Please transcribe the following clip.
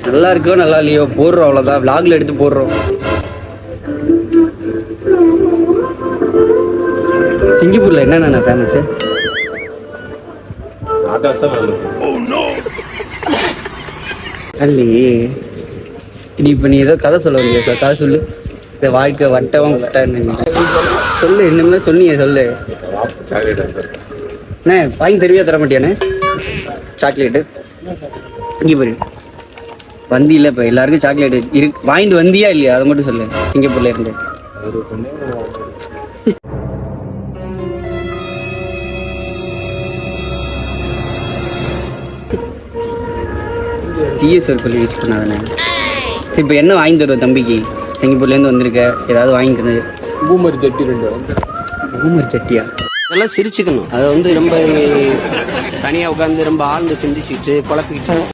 நல்லா இருக்கோ நல்லா இல்லையோ போடுறோம், அவ்வளோதான். விளாக்ல எடுத்து போடுறோம். சிங்கப்பூர்ல என்னென்ன ஃபேமஸ்? அல்லி நீ இப்போ நீ ஏதோ கதை சொல்ல வேண்டிய கதை சொல்லு. இந்த வாழ்க்கை வட்டவம் சொல்லு. இன்னுமே சொன்னீங்க சொல்லு. அண்ணே வாங்கி தருவியா தர மாட்டியாண்ணே சாக்லேட்டு? இங்கே போய் வந்தியில்ல, இப்போ எல்லாருக்கும் சாக்லேட் வாங்கிட்டு வந்தியா இல்லையா அதை மட்டும் சொல்லு. சிங்கப்பூர்ல இருந்து தீய சொற்கள் யூஸ் பண்ணாதானே. சரி இப்போ என்ன வாங்கி தருவோம் தம்பிக்கு? சிங்கப்பூர்லேருந்து வந்திருக்க, ஏதாவது வாங்கி தரு. பூமர் சட்டி 2. பூமர் சட்டியா? அதெல்லாம் சிரிச்சுக்கணும். அதை ரொம்ப தனியாக உட்காந்து ரொம்ப ஆழ்ந்து சிந்திச்சுட்டு குழப்பிக்கிட்டு